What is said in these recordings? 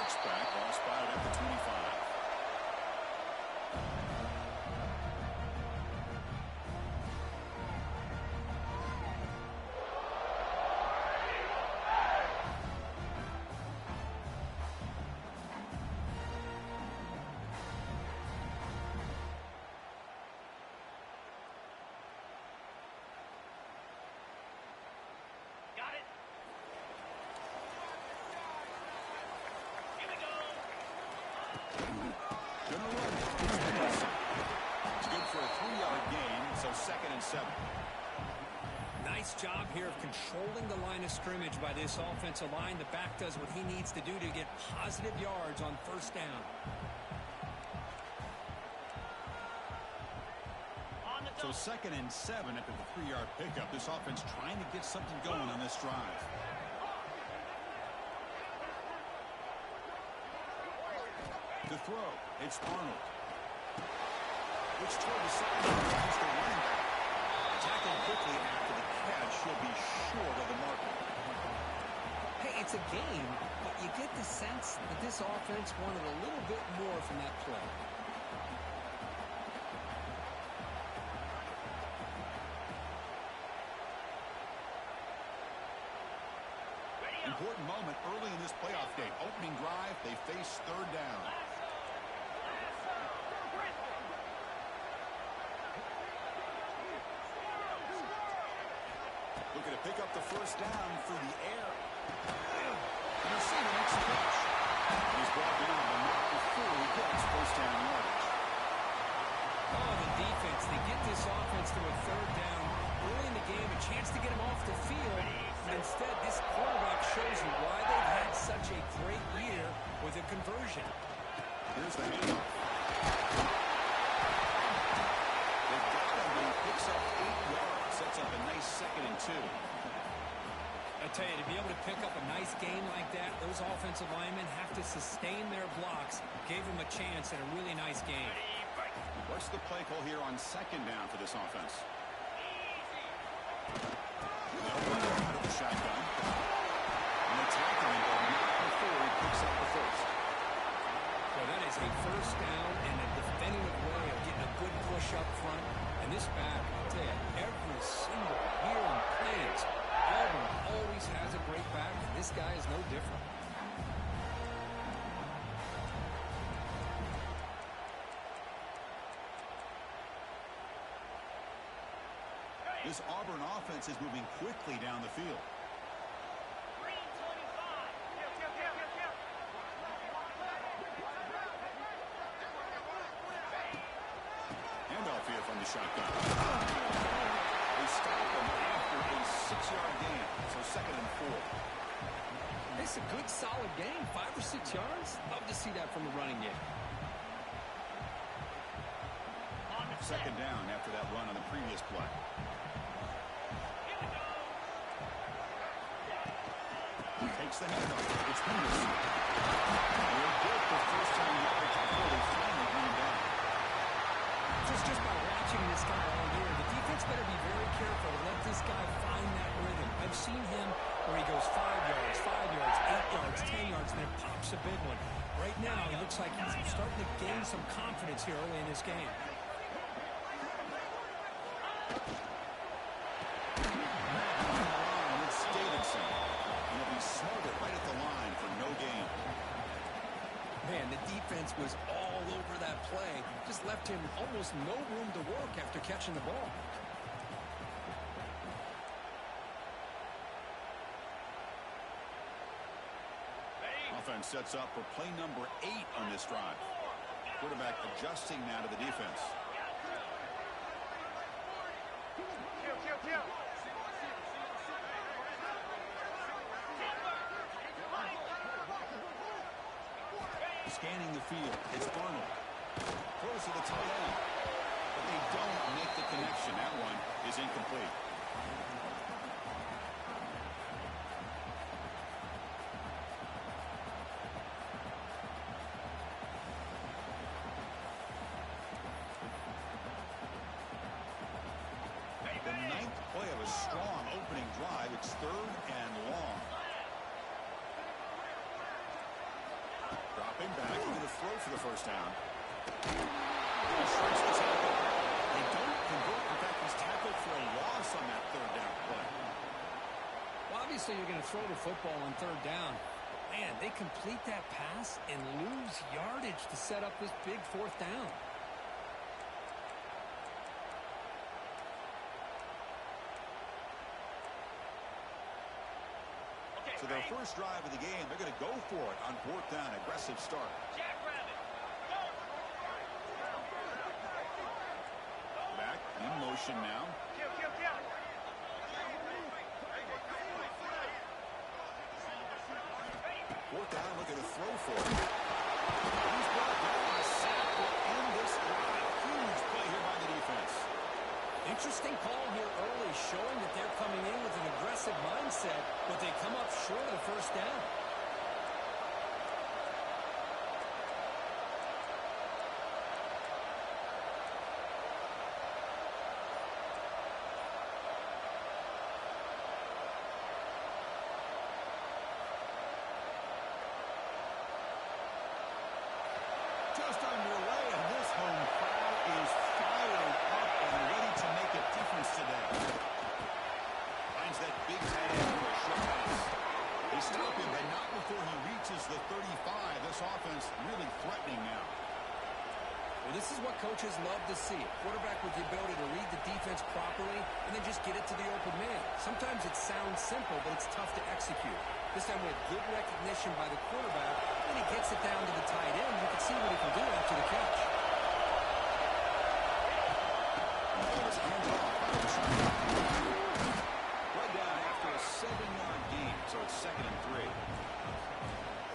works back. Ball spotted at the 25. Nice job here of controlling the line of scrimmage by this offensive line. The back does what he needs to do to get positive yards on first down. So 2nd and 7 after the 3-yard pickup. This offense trying to get something going on this drive. To throw, it's Arnold. It's toward the sideline. It's the running back. Tackled quickly after the catch. He'll be short of the marker. Hey, it's a game, but you get the sense that this offense wanted a little bit more from that play. Important moment early in this playoff game. Opening drive, they face 3rd down. Looking to pick up the first down through the air. And you'll see the next catch. He's brought down, but not before he gets first down yards. Oh, the defense, they get this offense to a 3rd down. Early in the game, a chance to get him off the field. And instead, this quarterback shows you why they've had such a great year with a conversion. Here's the handoff. They've got him, but he picks up 8 yards. Sets up a nice 2nd and 2. I tell you, to be able to pick up a nice game like that, those offensive linemen have to sustain their blocks. Gave them a chance at a really nice game. What's the play call here on 2nd down for this offense? Out of the shotgun. And they tackle him, but not before he picks up the first. Well, that is a first down and a definitive way of getting a good push up front. And this back, I'll tell you, every single year in plays, Auburn always has a great back, and this guy is no different. This Auburn offense is moving quickly down the field. Handoff here from the shotgun. They stop him after a 6-yard gain. So 2nd and 4. It's a good, solid game. 5 or 6 yards. Love to see that from the running game. 2nd down after that run on the previous play. Takes the handoff. It's Henderson. They're good for first-time yardage before they finally bring him down. Just by watching this guy all year, the defense better be very careful to let this guy find that rhythm. I've seen him where he goes 5 yards, 5 yards, 8 yards, 10 yards, and then pops a big one. Right now, he looks like he's starting to gain some confidence here early in this game. Smothered right at the line for no gain. Man, the defense was all over that play. Just left him almost no room to work after catching the ball. Offense sets up for play number 8 on this drive. Quarterback adjusting now to the defense. Scanning the field, it's Arnold. Throws to the tight end, but they don't make the connection. That one is incomplete. The 9th play of a strong opening drive. It's 3rd and long. Dropping back, going to throw for the first down. He shrinks the tackle. They don't convert. In fact, he's tackled for a loss on that third down play. Well, obviously, you're going to throw the football on third down. Man, they complete that pass and lose yardage to set up this big fourth down. So their first drive of the game, they're going to go for it on fourth down. Aggressive start. Back in motion now. Fourth down, looking to throw for it. He's brought down. A sack will end this drive. Huge play here by the defense. Interesting call here early, showing that they're coming in with an aggressive mindset, but they come up short of the first down. Just underway, and this home crowd is fired up and ready to make a difference today. Finds that big tight end for a short pass. They stop him, but not before he reaches the 35. This offense really threatening now. Well, this is what coaches love to see. A quarterback with the ability to read the defense properly and then just get it to the open man. Sometimes it sounds simple, but it's tough to execute. This time with good recognition by the quarterback, and he gets it down to the tight end. You can see what he can do after the catch. Right down after a 7-yard gain, so it's 2nd and 3.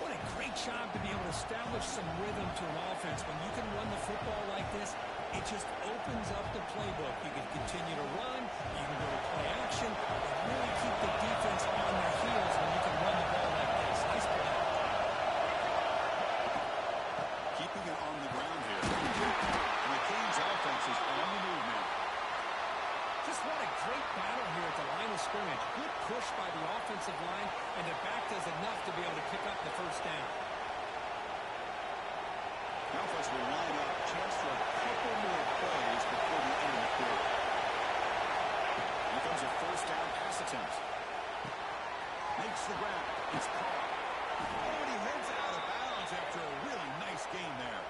What a great job to be able to establish some rhythm to an offense. When you can run the football like this, it just opens up the playbook. You can continue to run, you can go to play action, and really keep the defense on their heels when you can run the ball like this. Nice play. Keeping it on the ground here. And the Kings offense is on the move now. Just what a great battle here at the line of scrimmage. Good push by the offensive line, and the back does enough to be able to pick up the first down. Now folks will line up. Chance for a couple more plays before the end of the quarter. Here comes a first down pass attempt. Makes the grab. It's caught. Oh, and he heads out of bounds after a really nice gain there.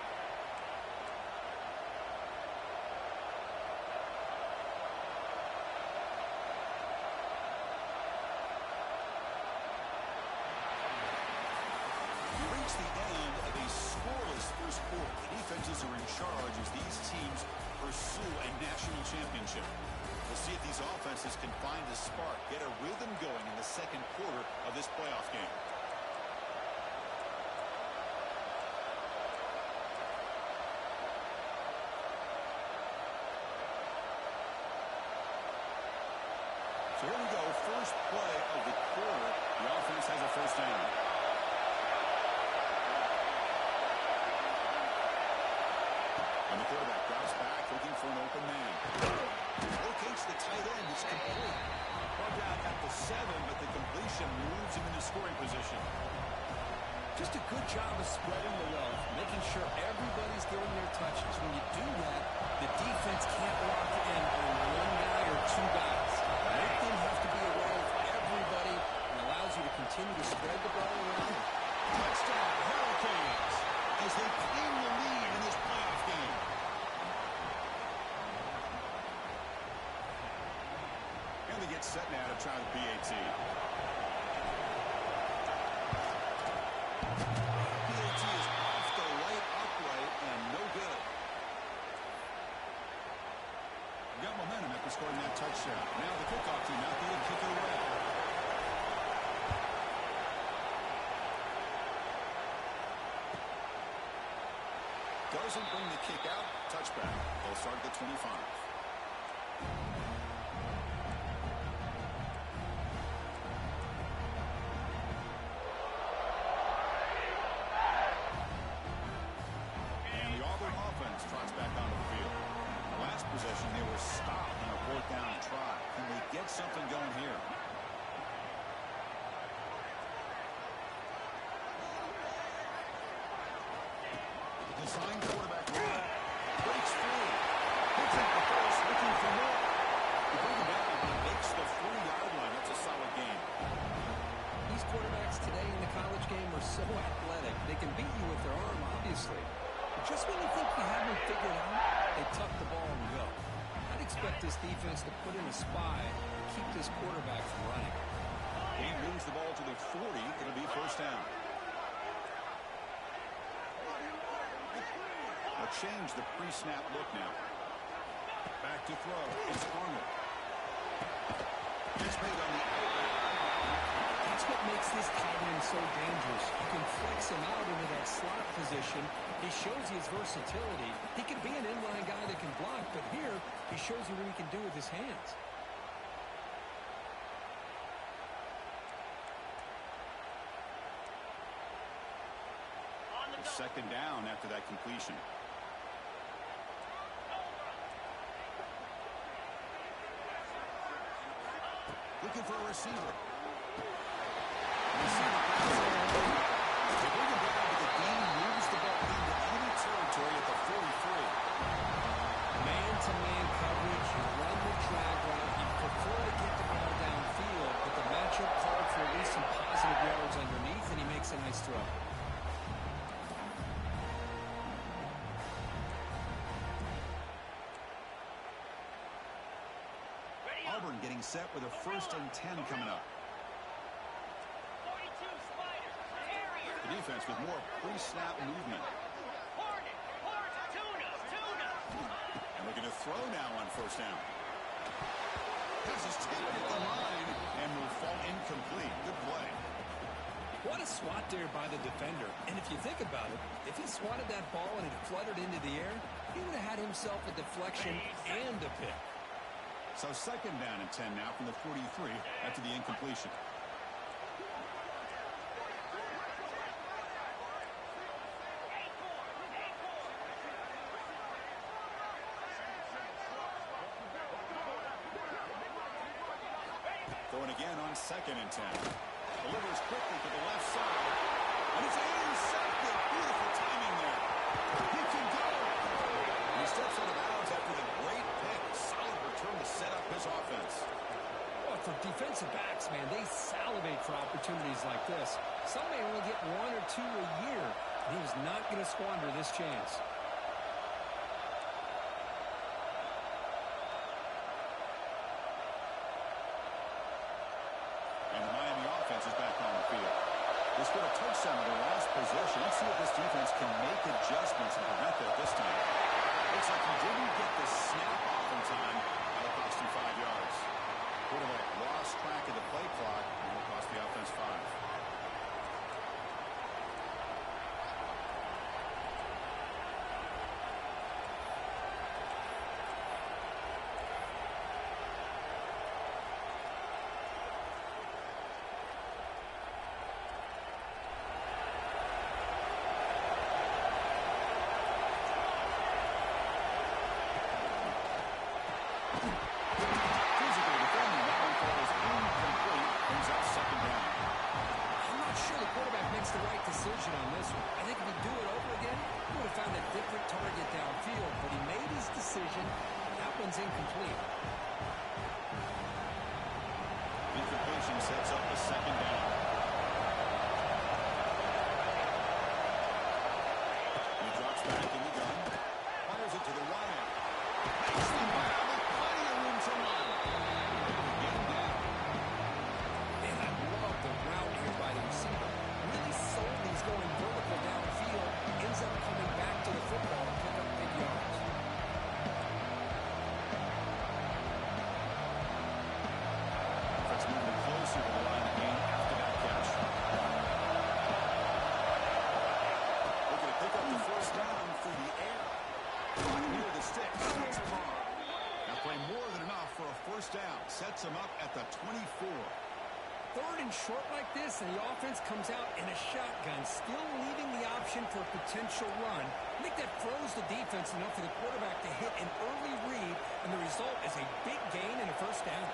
Reach the end of a scoreless first quarter. The defenses are in charge as these teams pursue a national championship. We'll see if these offenses can find a spark, get a rhythm going in the second quarter of this playoff game. So here we go, first play of the quarter. The offense has a first down. And the quarterback drops back, looking for an open man. Locates the tight end. It's complete. Brought down at the 7, but the completion moves him into scoring position. Just a good job of spreading the wealth, making sure everybody's getting their touches. When you do that, the defense can't lock in on one guy or two guys. Make them have to be aware of everybody and allows you to continue to spread the ball around. Touchdown, Hurricanes, as they claim the lead in this playoff game. And they get set now to try the PAT. PAT is off the right upright and no good. Got momentum after scoring that touchdown. Now the kickoff team out there to kick it away. Doesn't bring the kick out. Touchback. They'll start at the 25. And the Auburn offense trots back onto the field. Last possession, they were stopped on a fourth down try. Can they get something going here? trying quarterback run. Breaks free. Hits it for first, looking for more. You bring him down, he makes the 40-yard line. That's a solid game. These quarterbacks today in the college game are so athletic. They can beat you with their arm, obviously. But just when you think you have them figured out, they tuck the ball and go. I'd expect this defense to put in a spy and keep this quarterback from running. He moves the ball to the 40. It'll be first down. They'll change the pre-snap look now. Back to throw. It's Arnold. It's made on the outlet. That's what makes this tight end so dangerous. You can flex him out into that slot position. He shows you his versatility. He can be an inline guy that can block, but here he shows you what he can do with his hands. Second down after that completion. Looking for a receiver. Receiver passes. They bring him down, but the game moves the ball into enemy territory at the 43. Man-to-man coverage, you run the drag route, you prefer to get the ball downfield, but the matchup called for at least some positive yards underneath, and he makes a nice throw. Auburn getting set with a 1st and 10 coming up. The defense with more pre-snap movement. And looking to throw now on 1st down. Pass is taken at the line and will fall incomplete. Good play. What a swat there by the defender. And if you think about it, if he swatted that ball and it fluttered into the air, he would have had himself a deflection and a pick. So 2nd down and 10 now from the 43 after the incompletion. Throwing again on 2nd and 10. Delivers quickly to the left side. And it's intercepted. Beautiful timing there. He can go. And he steps out of bounds after the great pick. Solid return to set up his offense. Well, for defensive backs, man, they salivate for opportunities like this. Some may only get 1 or 2 a year. And he was not going to squander this chance. And the Miami offense is back on the field. They scored a touchdown on their last possession. Let's see if this defense can make adjustments and prevent that this time. Looks like he didn't get the snap off in time. That'll cost him 5 yards. Quarterback lost track of the play clock, and it'll cost the offense 5. Decision on this one. I think if he'd do it over again, he would have found a different target downfield, but he made his decision. That one's incomplete. Incompletion sets up a 2nd down. He drops back in the gun. Fires it to the right. Makes the grab with plenty of room to run. Get him down. Man, I love the route here by the receiver. Really sold he's going vertical downfield, ends up coming back to the football and pick up big yards. Let's move him closer to the line of game after that catch. Looking to pick up the 1st down through the air. Caught near the sticks. That's a ball. Now play more than enough for a 1st down. Sets him up at the 24. 3rd and short like this, and the offense comes out in a shotgun, still leaving the option for a potential run. I think that froze the defense enough for the quarterback to hit an early read, and the result is a big gain and a 1st down.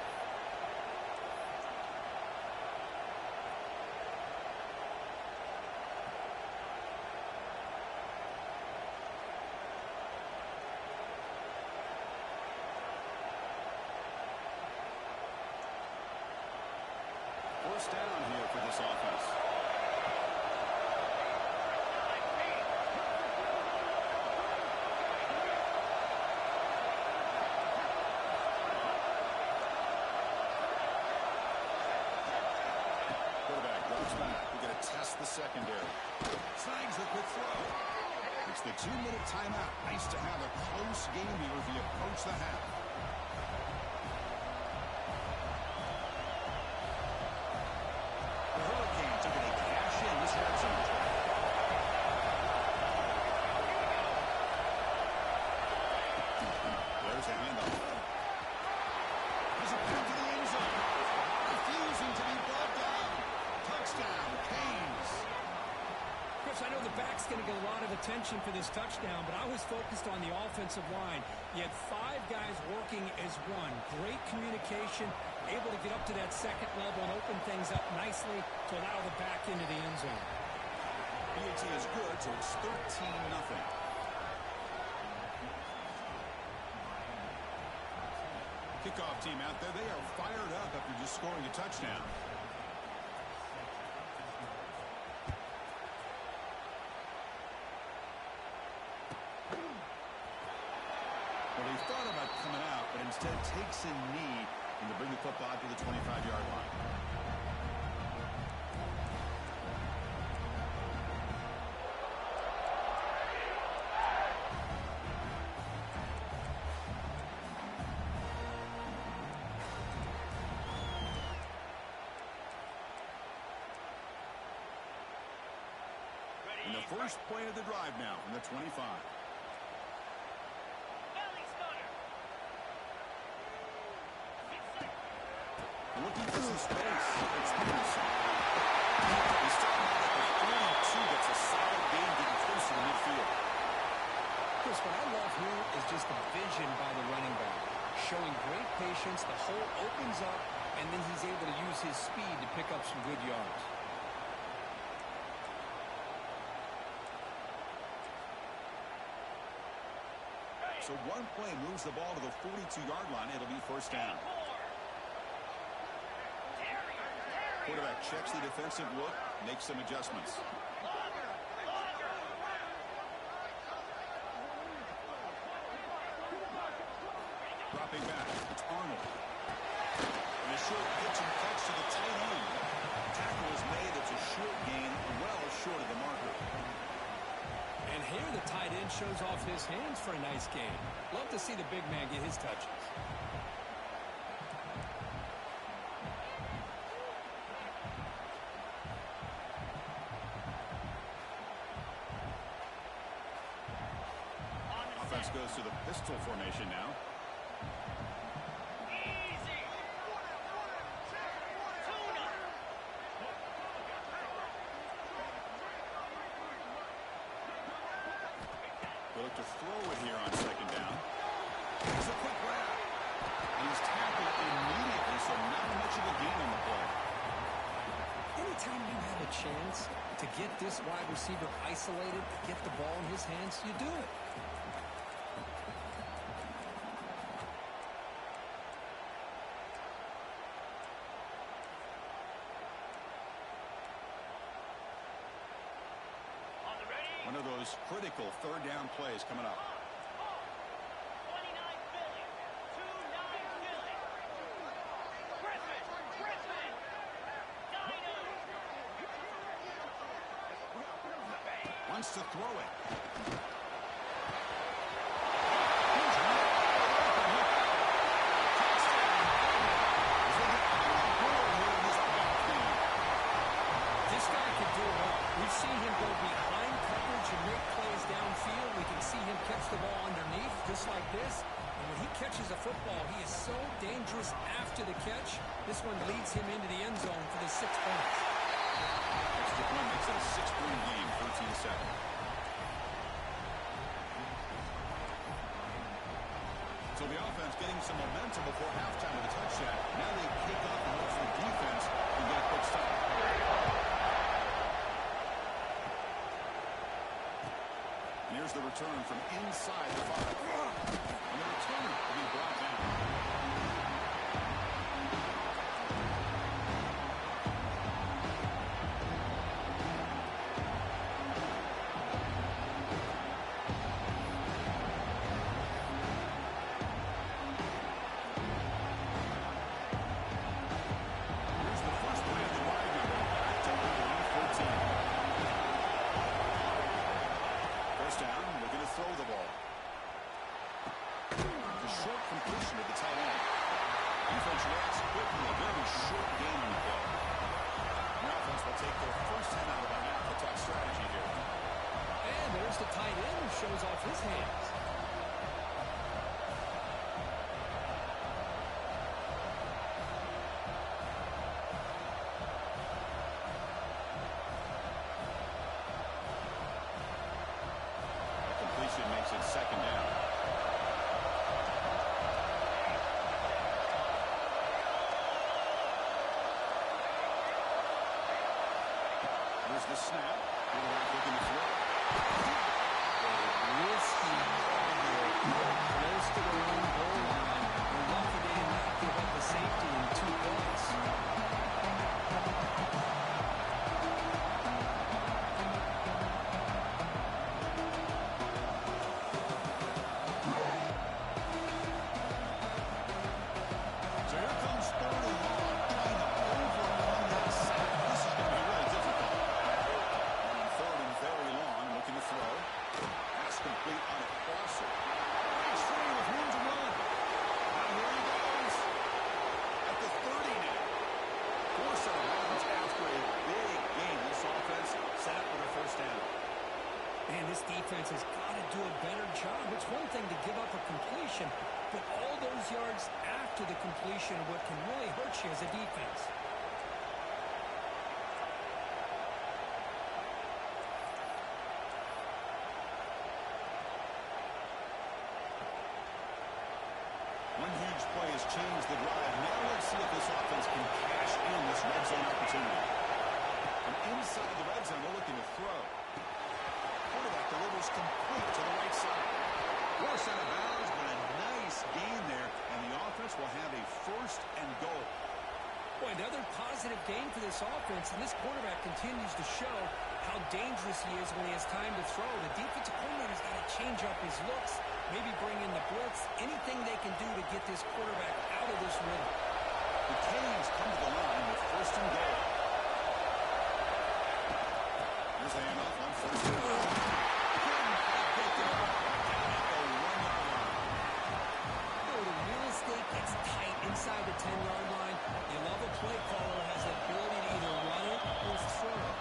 the secondary. Snags the quick throw. It's the 2-minute timeout. Nice to have a close game here as we approach the half. The Hurricanes are going to cash in this red zone trap. There's a handoff. There's a punt to the end zone. Refusing to be brought down. Touchdown, Canes. Chris, I know the back's going to get a lot of attention for this touchdown, but I was focused on the offensive line. You had 5 guys working as one. Great communication, able to get up to that second level and open things up nicely to allow the back into the end zone. BAT is good, so it's 13-0. Kickoff team out there. They are fired up after just scoring a touchdown. Well, he thought about coming out, but instead takes a knee and to bring the football to the 25-yard line. And the first play of the drive now from the 25. Looking for some space. It's Henderson. He's starting out at the 42. That's a solid game getting close to the midfield. Chris, what I love here is just the vision by the running back. Showing great patience. The hole opens up, and then he's able to use his speed to pick up some good yards. So one play moves the ball to the 42-yard line. It'll be first down. Quarterback checks the defensive look, makes some adjustments. Dropping back, it's Arnold. And a short pitch and catch to the tight end. Tackle is made. It's a short gain, well short of the marker. And here the tight end shows off his hands for a nice game. Love to see the big man get his touches. Offense goes to the pistol formation now. They look to throw it here on second down. It's a quick grab. And he's tackled immediately, so not much of a gain on the play. Anytime you have a chance to get this wide receiver isolated, get the ball in his hands, you do it. One of those critical third down plays coming up. Wants to throw it. This guy can do it all. We've seen him go behind coverage and make plays downfield. We can see him catch the ball underneath just like this. And when he catches a football, he is so dangerous after the catch. This one leads him into the end zone for the 6 points. Extra point makes it a 6-point game, 13-7. So the offense getting some momentum before halftime with a touchdown. Now they kick off and hope the defense can get a quick stop. And here's the return from inside the 5. And the return will be brought down. Here's the first play of the drive now. Back to 14. shows off his hands. Completion makes it second down. Here's the snap. Quarterback looking to throw. Risky ball close to the own goal line. We're lucky they did not give up a safety in 2 plays. So here comes third and long, trying to overrun that sack. This is going to be really difficult. On third and very long, looking to throw. Pass complete on a crosser. He's free with room to run. Now here he goes. At the 30 now. Force out of bounds after a big game. This offense set up with a first down. Man, this defense has got to do a better job. It's one thing to give up a completion, but all those yards after the completion are what can really hurt you as a defense. One huge play has changed the drive. Now let's see if this offense can cash in this red zone opportunity. And inside the red zone, they're looking to throw. Quarterback delivers complete to the right side. Force out of bounds, but a nice gain there. And the offense will have a first and goal. Boy, another positive game for this offense, and this quarterback continues to show how dangerous he is when he has time to throw. The defensive coordinator's got to change up his looks, maybe bring in the blitz, anything they can do to get this quarterback out of this rhythm. The Canes come to the line with first and goal. Here's the handoff on first and goal. Couldn't quite get the ball down at the 1-yard line. Oh, the real estate gets tight inside the 10-yard line. You love a play caller has the ability to either run it or throw it.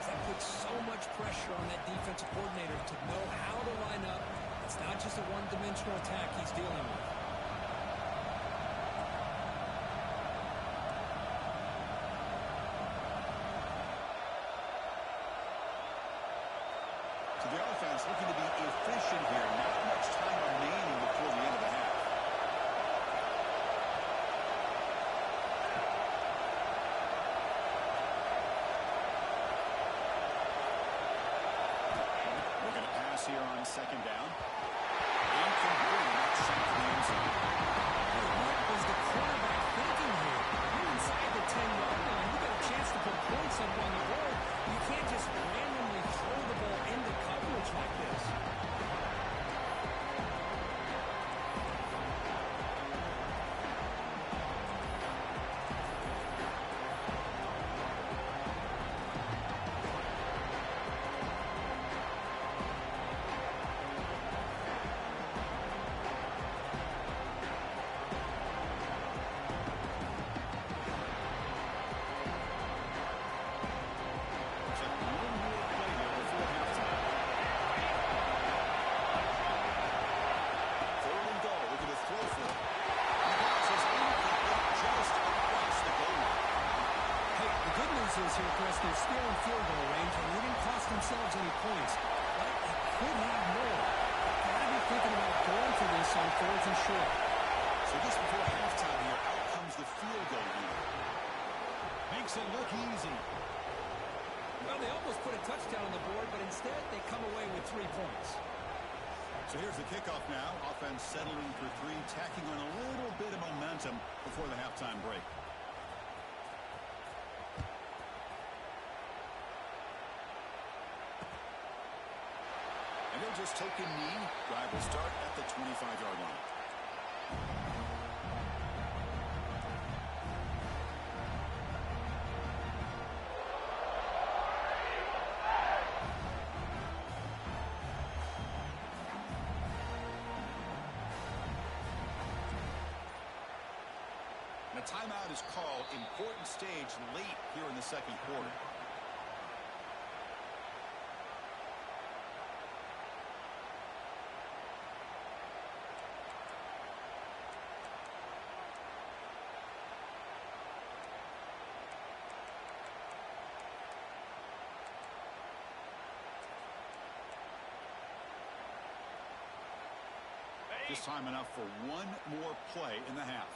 That puts so much pressure on that defensive coordinator to know how to line up. It's not just a one-dimensional attack he's dealing with. So the offense looking to be efficient here. Not much time remaining before the end of the half. We're going to pass here on second down. Incomplete. That's sent to the end zone. What was the quarterback thinking here? You're inside the 10-yard line. You got a chance to put points up on the board. You can't just randomly throw the ball into coverage like this. Looks like one more play here before halftime. Third and goal. Looking to throw for it. And the pass is incomplete just across the goal line. Hey, the good news is here, Chris, they're still in field goal range, and they didn't cost themselves any points. But they could have more. They've got to be thinking about going for this on fourth and short. So just before halftime here, out comes the field goal here. Makes it look easy. Well, they almost put a touchdown on the board, but instead they come away with 3 points. So here's the kickoff now. Offense settling for 3, tacking on a little bit of momentum before the halftime break. And they'll just take a knee. Drive will start at the 25-yard line. And a timeout is called. Important stage late here in the second quarter. this time enough for one more play in the half.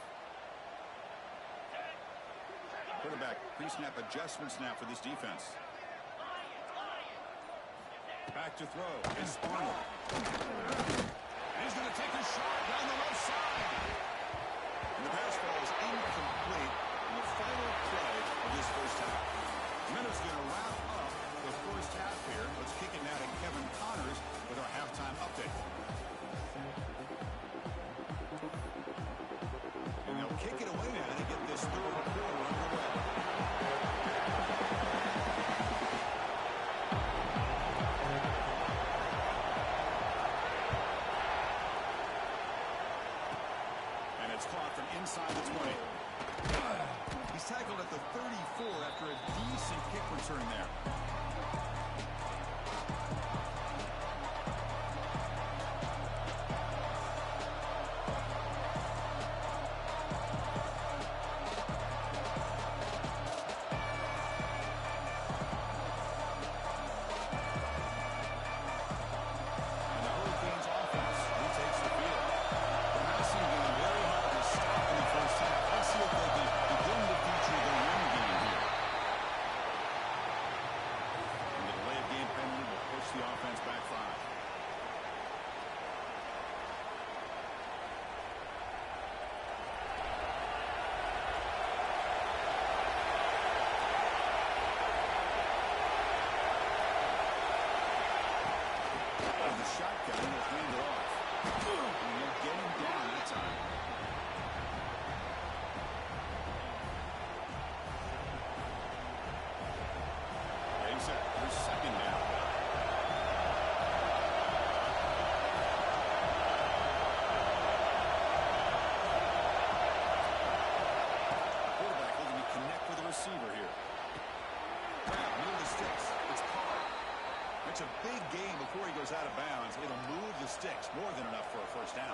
Quarterback pre-snap adjustments now for this defense. Back to throw. It's Arnold. He's going to take a shot down the left side. And the pass ball is incomplete in the final play of this first half. Minutes going to wrap up the first half here. Let's kick it now to Kevin Connors with our halftime update. And they'll kick it away now to get this third quarter underway. And it's caught from inside the 20. He's tackled at the 34 after a decent kick return there. It's a big game before he goes out of bounds. It'll move the sticks, more than enough for a first down.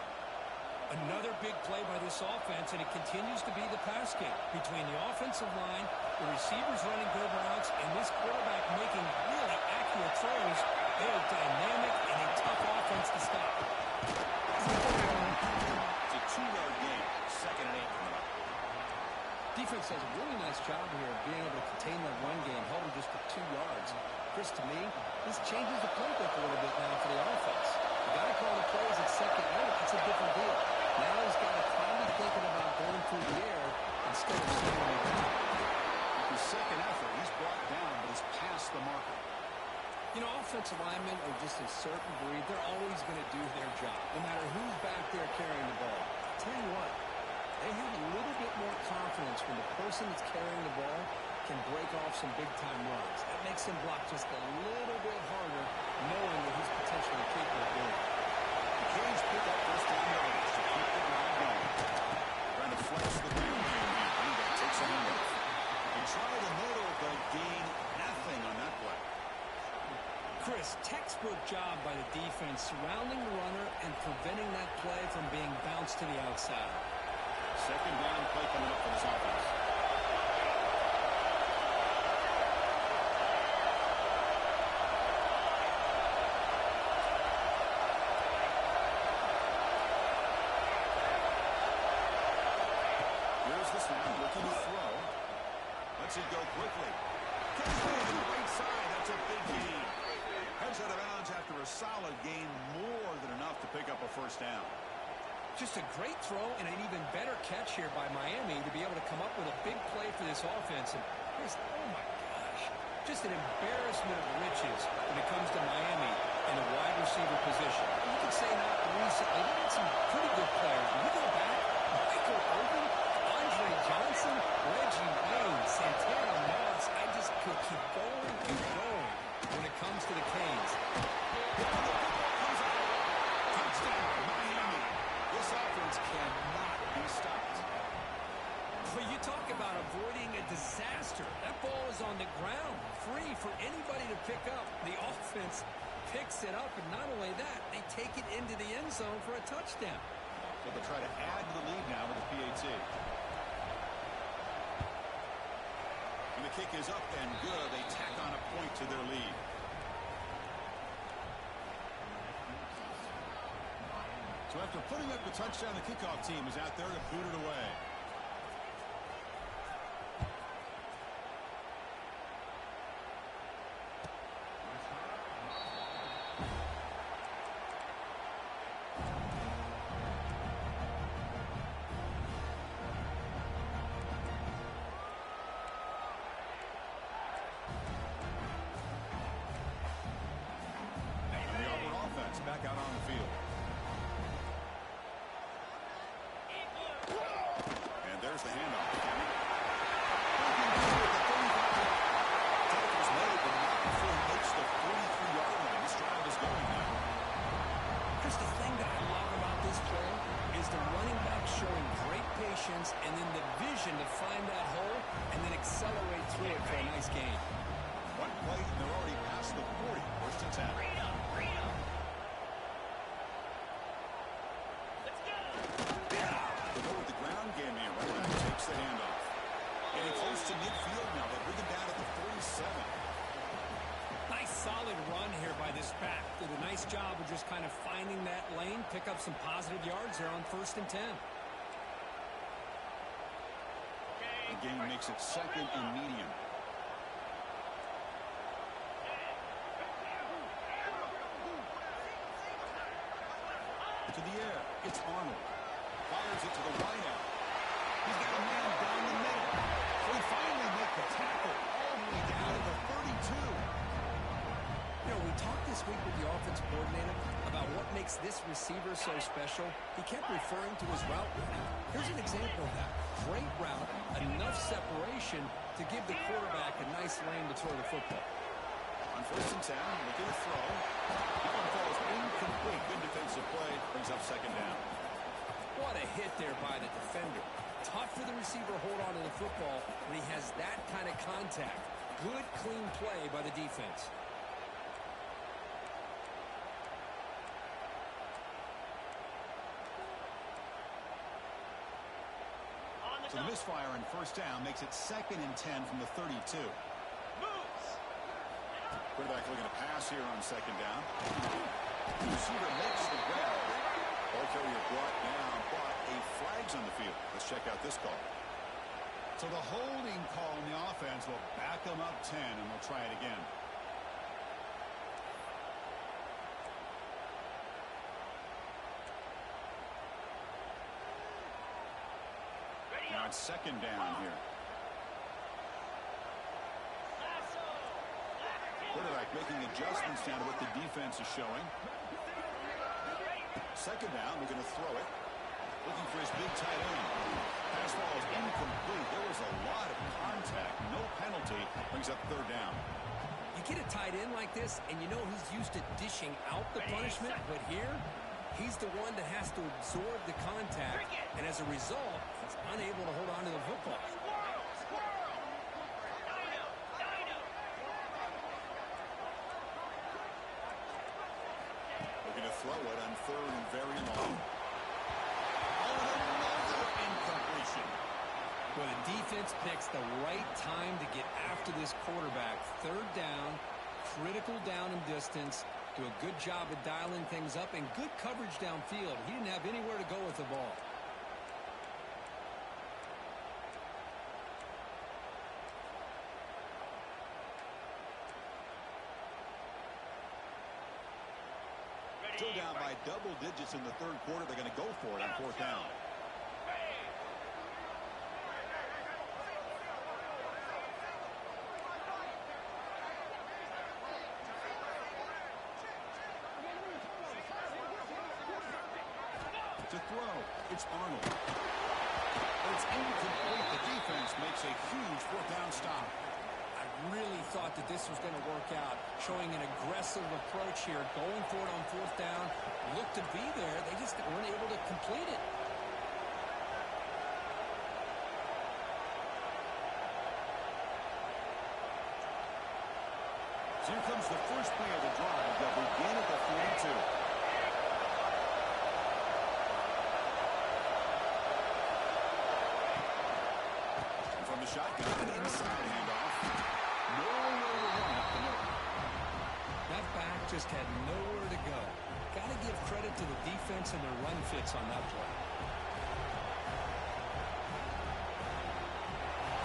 Another big play by this offense, and it continues to be the pass game between the offensive line, the receivers running good routes, and this quarterback making really accurate throws. They're dynamic and a tough offense to stop. It's a 2-yard gain, 2nd and 8 coming up. Defense does a really nice job here of being able to contain that run game, held him just for 2 yards. Chris, to me, this changes the playbook a little bit now for the offense. The guy calling the plays at 2nd and 8, it's a different deal. Now he's got to probably thinking about going through the air instead of slowing it down. With his second effort, he's brought down, but he's past the marker. You know, offensive linemen are just a certain breed. They're always going to do their job, no matter who's back there carrying the ball. I'll tell you what, they have a little bit more confidence when the person that's carrying the ball can break off some big-time runs. That makes him block just a little bit harder, knowing that he's potentially capable of doing it. The Canes pick up first down yards to keep the drive going. Trying to flex the ground game here. That takes a handoff. They try the middle, but gain nothing on that play. Chris, textbook job by the defense surrounding the runner and preventing that play from being bounced to the outside. Second down play coming up for this offense. Here's the snap, looking to throw. Lets it go quickly. Catches it to the right side. That's a big gain. Heads out of bounds after a solid gain, more than enough to pick up a first down. Just a great throw and an even better catch here by Miami to be able to come up with a big play for this offense. And here's, oh my gosh, just an embarrassment of riches when it comes to Miami in a wide receiver position. You could say not recently, they had some pretty good players. When you go back, Michael Irvin, Andre Johnson, Reggie Wayne, Santana Moss, I just could keep going and going when it comes to the Canes. Touchdown, Miami. This offense cannot be stopped. But you talk about avoiding a disaster. That ball is on the ground, free for anybody to pick up. The offense picks it up, and not only that, they take it into the end zone for a touchdown. So they'll try to add to the lead now with the PAT. And the kick is up and good. They tack on a point to their lead. So after putting up the touchdown, the kickoff team is out there to boot it away. Back out on the field. And there's the handoff. Tackle's made, but not before he makes the 43-yard line. This drive is going now. Chris, the thing that I love about this play is the running back showing great patience and then the vision to find that hole and then accelerate through it for a nice gain. One play, and they're already past the 40. First and 10. The handoff. Getting close to midfield now. They bring him down at the 47. Nice solid run here by this back. Did a nice job of just kind of finding that lane, pick up some positive yards there on first and 10. The game makes it second and medium. To the air. It's Arnold. Fires it to the wideout. He's got a man down the middle. So he finally makes the tackle all the way down to the 32. You know, we talked this week with the offensive coordinator about what makes this receiver so special. He kept referring to his route running. Here's an example of that. Great route, enough separation to give the quarterback a nice lane to throw the football. On first and 10, looking to throw. That one falls incomplete. Good defensive play. Brings up second down. What a hit there by the defender. Tough for the receiver to hold on to the football when he has that kind of contact. Good, clean play by the defense. So the misfire on first down makes it second and 10 from the 32. Quarterback looking to pass here on second down. The receiver makes the grab. Ball carrier brought down, but a flag's on the field. Let's check out this call. So the holding call on the offense will back them up 10, and they'll try it again. Now it's second down here. Quarterback making adjustments down to what the defense is showing. Second down, we're going to throw it. Looking for his big tight end. Pass ball is incomplete. There was a lot of contact. No penalty. Brings up third down. You get a tight end like this, and you know he's used to dishing out the punishment, but here, he's the one that has to absorb the contact, and as a result, he's unable to hold on to the football. Throw it on third and very long. Oh, another incompletion. Well, the defense picks the right time to get after this quarterback. Third down, critical down and distance. Do a good job of dialing things up and good coverage downfield. He didn't have anywhere to go with the ball. Still down by double digits in the third quarter. They're going to go for it on fourth down. To throw, it's Arnold. It's incomplete. The defense makes a huge fourth down stop. I really thought that this was going to work out, showing an aggressive approach here, going for it on fourth down. Looked to be there. They just weren't able to complete it. So here comes the first play of the drive. They'll begin at the 42. And from the shotgun, an inside handoff. Nowhere to run up the middle. That back just had nowhere to go. Got to give credit to the defense and their run fits on that play.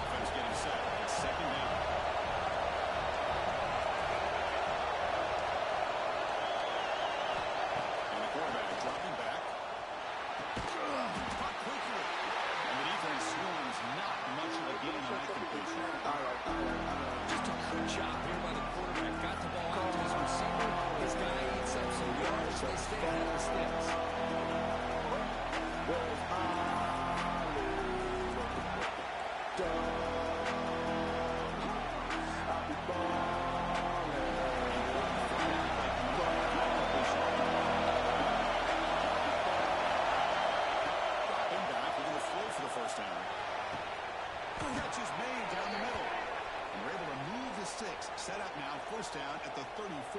Offense getting set. It's second down. And the quarterback dropping back. Caught quickly. And the defense swarms not much of a gain on that completion. Just a good job here by the quarterback. Got the ball out to his receiver. His guy eats up some yards. They stay ahead of the sticks. Set up now, first down at the 34.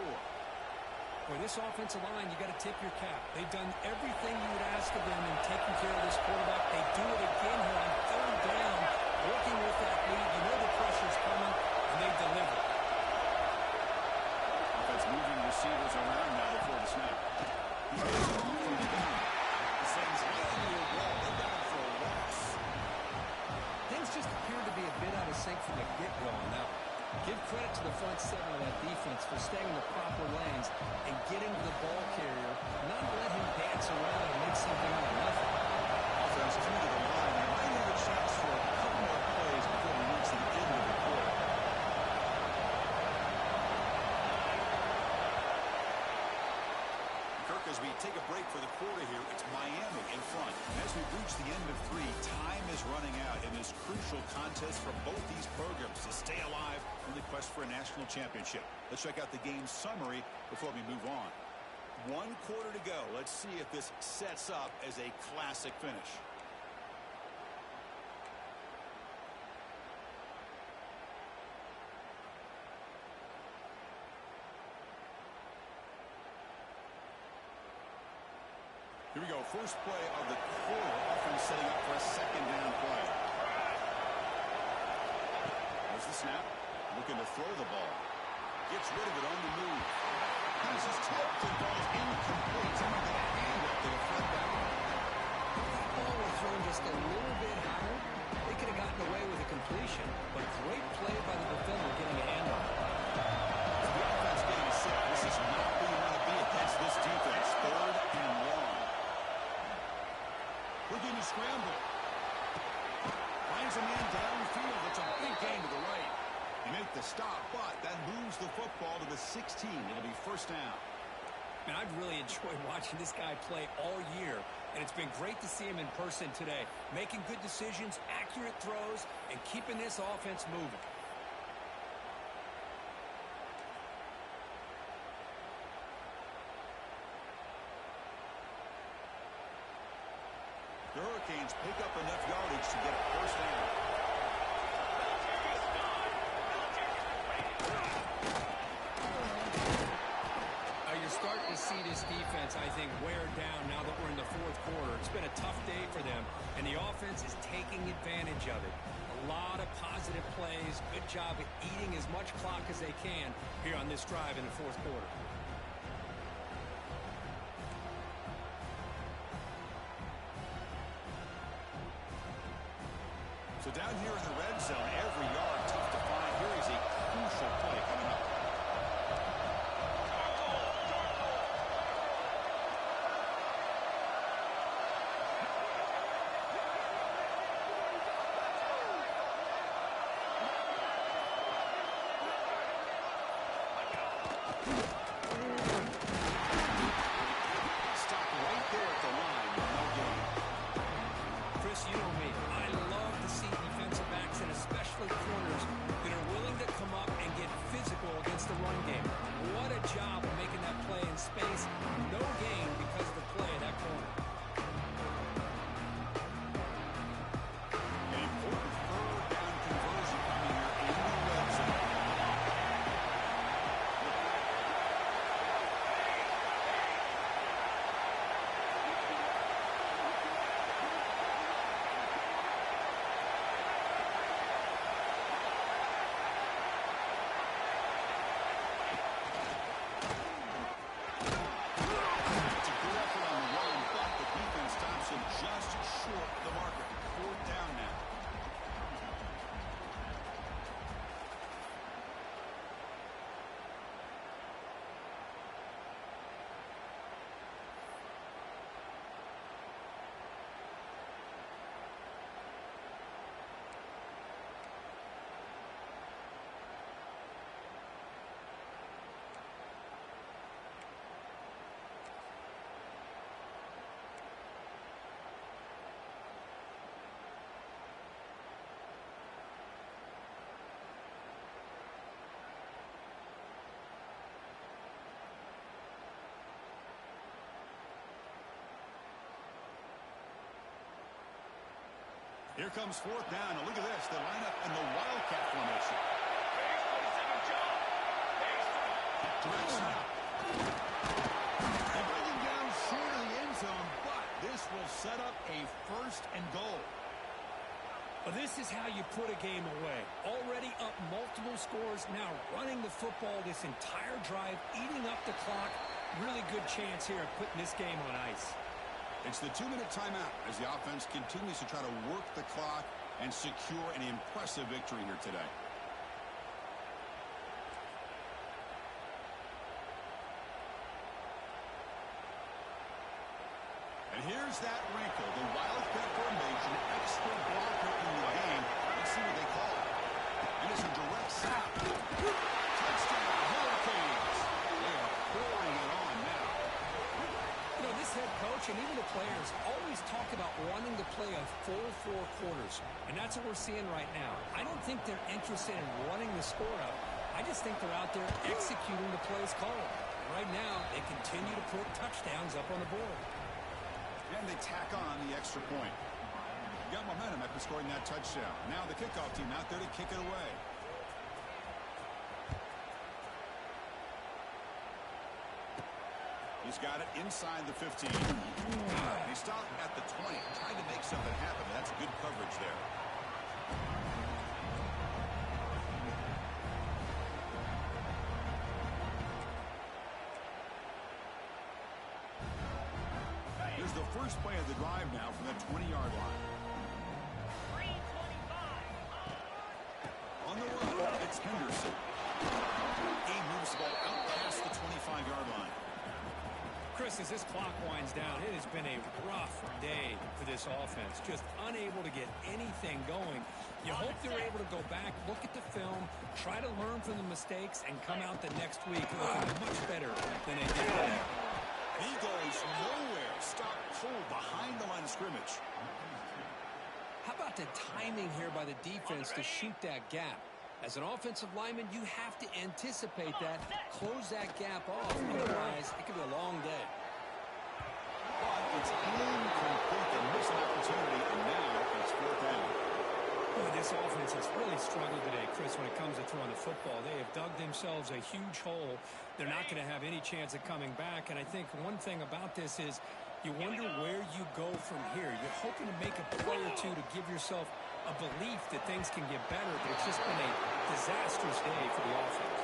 For this offensive line, you got to tip your cap. They've done everything you would ask of them in taking care of this quarterback. They do it again here on third down, working with that lead. You know the pressure's coming, and they deliver. Offense moving receivers around now before the snap. He goes off from the down. Sends right into the wall. They're down for a loss. Things just appear to be a bit out of sync from the get-go on that one. Give credit to the front seven of that defense for staying in the proper lanes and getting to the ball carrier, not let him dance around and make something out of nothing. Offense through to the line. They might have a chance for a couple more plays before we reach the end of the quarter. Kirk, as we take a break for the quarter here, it's Miami in front. And as we reach the end of three, time is running out in this crucial contest for both these programs to stay alive in the quest for a national championship. Let's check out the game summary before we move on. 1 quarter to go. Let's see if this sets up as a classic finish. Here we go. First play of the quarter. Offense setting up for a second down play. There's the snap. Looking to throw the ball. Gets rid of it on the move. Passes tipped and falls incomplete. Someone got a hand up to deflect that one. If that ball was thrown just a little bit higher, they could have gotten away with a completion. But great play by the defender getting a hand on it. The offense getting set. This is not where you want to be against this defense. Third and long. Looking to scramble. Finds a man downfield. It's a big gain to the right. They make the stop, but that moves the football to the 16. It'll be first down. Man, I've really enjoyed watching this guy play all year, and it's been great to see him in person today. Making good decisions, accurate throws, and keeping this offense moving. The Hurricanes pick up enough yardage to get a first down. You're starting to see this defense, I think, wear down now that we're in the fourth quarter. It's been a tough day for them, and the offense is taking advantage of it. A lot of positive plays. Good job at eating as much clock as they can here on this drive in the fourth quarter. So down here in the red zone, every yard tough to find. Here is a crucial play coming up. Stop right there at the line. No gain. Chris, you know me. I love to see defensive backs, and especially corners, that are willing to come up and get physical against the run game. What a job of making that play in space. No gain because of the play of that corner. An important third down conversion coming here in the red zone. Here comes fourth down. And look at this. They line up in the Wildcat formation. Direct snap. They're bringing down short of the end zone, but this will set up a 1st and goal. Well, this is how you put a game away. Already up multiple scores, now running the football this entire drive, eating up the clock. Really good chance here of putting this game on ice. It's the 2-minute timeout as the offense continues to try to work the clock and secure an impressive victory here today. And here's that wrinkle, the Wildcat formation, extra blocker in the game. Let's see what they call it. And it's a direct snap. Touchdown, Hurricanes. They are pouring it on now. You know, this head coach and even the players always talk about wanting to play a full 4 quarters. And that's what we're seeing right now. I don't think they're interested in running the score up. I just think they're out there executing the plays called. Right now, they continue to put touchdowns up on the board. And they tack on the extra point. Got momentum after scoring that touchdown. Now the kickoff team out there to kick it away. He's got it inside the 15. He stopped at the 20, trying to make something happen. That's good coverage there. Here's the first play of the drive now from the 20-yard line. 325. On the run, it's Henderson. He moves the ball out past the 25-yard line. Chris, as this clock winds down, it has been a rough day for this offense. Just unable to get anything going. You hope they're able to go back, look at the film, try to learn from the mistakes, and come out the next week looking much better than they did today. He goes nowhere. Stop pull behind the line of scrimmage. How about the timing here by the defense to shoot that gap? As an offensive lineman, you have to anticipate that, close that gap off. Otherwise, it could be a long day. But it's incomplete. They miss an opportunity, and now it's fourth down. Boy, this offense has really struggled today, Chris, when it comes to throwing the football. They have dug themselves a huge hole. They're not going to have any chance of coming back. And I think one thing about this is you wonder where you go from here. You're hoping to make a play or two to give yourself a belief that things can get better, but it's just been a disastrous day for the offense.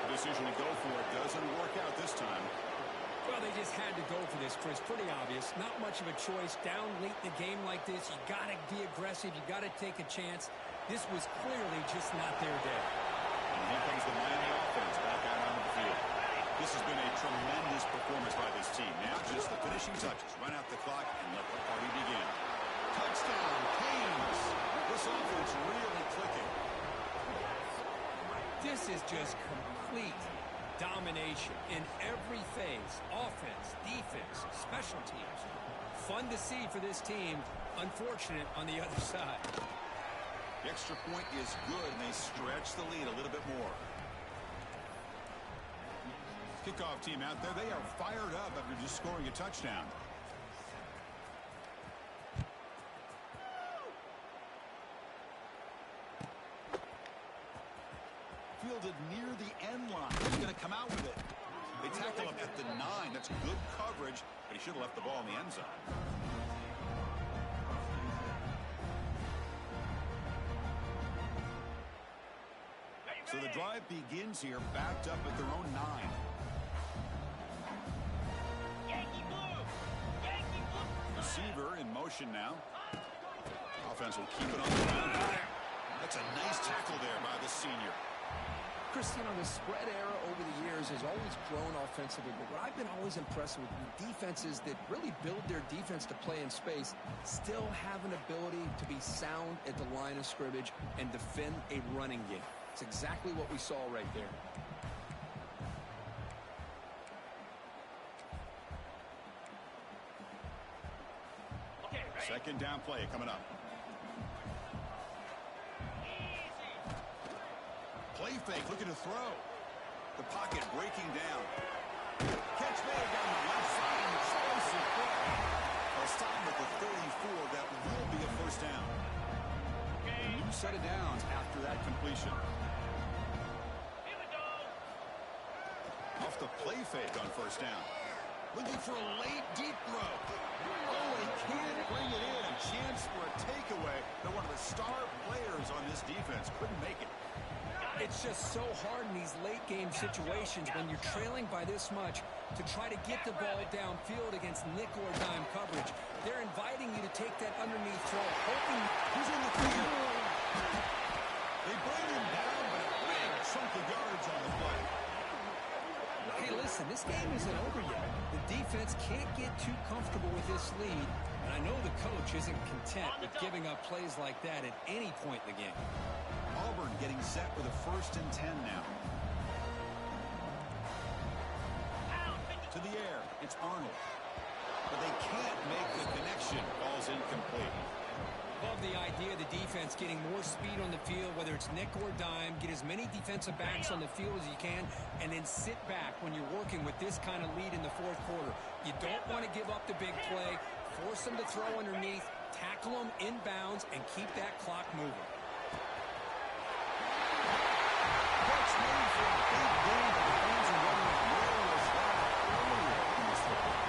The decision to go for it doesn't work out this time. Well, they just had to go for this, Chris. Pretty obvious. Not much of a choice. Down late in the game like this, you got to be aggressive. You got to take a chance. This was clearly just not their day. And here comes the Miami offense back out onto the field. This has been a tremendous performance by this team. Now just the finishing touches. Run out the clock and let the party begin. Touchdown, Canes. This offense really clicking. This is just complete domination in every phase. Offense, defense, special teams. Fun to see for this team. Unfortunate on the other side. The extra point is good, and they stretch the lead a little bit more. Kickoff team out there. They are fired up after just scoring a touchdown. Fielded near the end line. He's going to come out with it. They tackle him at the 9. That's good coverage, but he should have left the ball in the end zone. So the drive begins here, backed up at their own 9. Yankee blue. Yankee blue. Receiver in motion now. Offense will keep it on the ground. That's a nice tackle there by the senior. Chris, you know, the spread era over the years has always grown offensively, but what I've been always impressed with defenses that really build their defense to play in space still have an ability to be sound at the line of scrimmage and defend a running game. It's exactly what we saw right there. Okay, ready? Second down play coming up. Play fake, looking to throw. The pocket breaking down. Catch made down the left side, an explosive play. A stop at the 34, that will be a first down. 2 set of downs after that completion. Here we go. Off the play fake on first down. Looking for a late, deep throw. Oh, he can't bring it in. A chance for a takeaway. But one of the star players on this defense couldn't make it. It's just so hard in these late-game situations when you're trailing by this much to try to get the ball downfield against nickel or dime coverage. They're inviting you to take that underneath throw, hoping He's in the field. They bring him down, but a big chunk of yards on the play. hey, listen, this game isn't over yet. The defense can't get too comfortable with this lead, and I know the coach isn't content with giving up plays like that at any point in the game. Auburn getting set with a 1st and 10 now. To the air, it's Arnold. But they can't make the connection. Ball's incomplete. Love the idea of the defense getting more speed on the field, whether it's nickel or dime, get as many defensive backs on the field as you can, and then sit back when you're working with this kind of lead in the fourth quarter. You don't want to give up the big play, force them to throw underneath, tackle them inbounds, and keep that clock moving. That's made for a big game, but the fans are wondering where was that earlier in this football.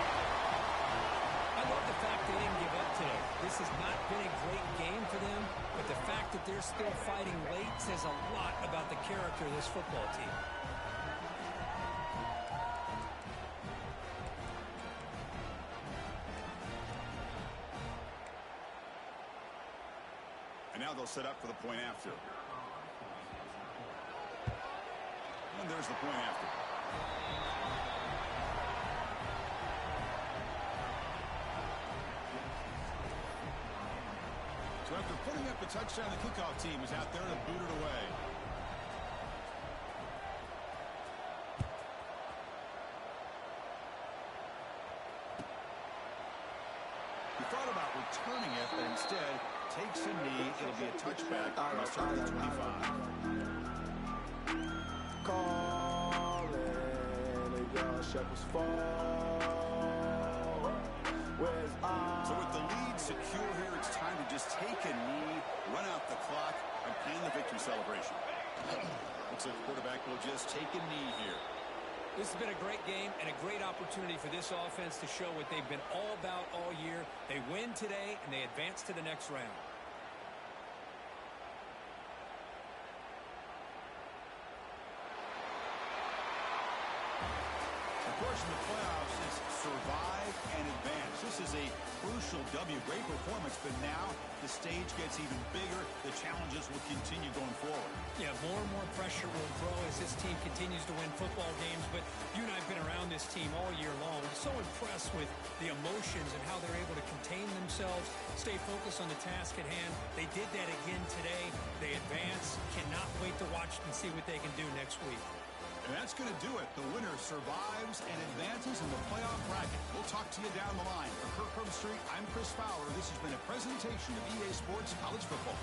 I love the fact they didn't give up today. This has not been a great game for them, but the fact that they're still fighting late says a lot about the character of this football team. And now they'll set up for the point after. And there's the point after. So after putting up a touchdown, the kickoff team is out there to boot it away. He thought about returning it, but instead takes a knee. It'll be a touchback on the start of the 25. Calling and your shepherds fall. Where's So with the lead secure here, it's time to just take a knee, run out the clock, and plan the victory celebration. Looks like the quarterback will just take a knee here. This has been a great game and a great opportunity for this offense to show what they've been all about all year. They win today, and they advance to the next round. Of course, in the playoffs, it's survive and advance. This is a crucial W. Great performance, but now the stage gets even bigger. The challenges will continue going forward. Yeah, more and more pressure will grow as this team continues to win football games, but you and I have been around this team all year long. I'm so impressed with the emotions and how they're able to contain themselves, stay focused on the task at hand. They did that again today. They advance. Cannot wait to watch and see what they can do next week. And that's going to do it. The winner survives and advances in the playoff bracket. We'll talk to you down the line. For Kirk Herbstreit, I'm Chris Fowler. This has been a presentation of EA Sports College Football.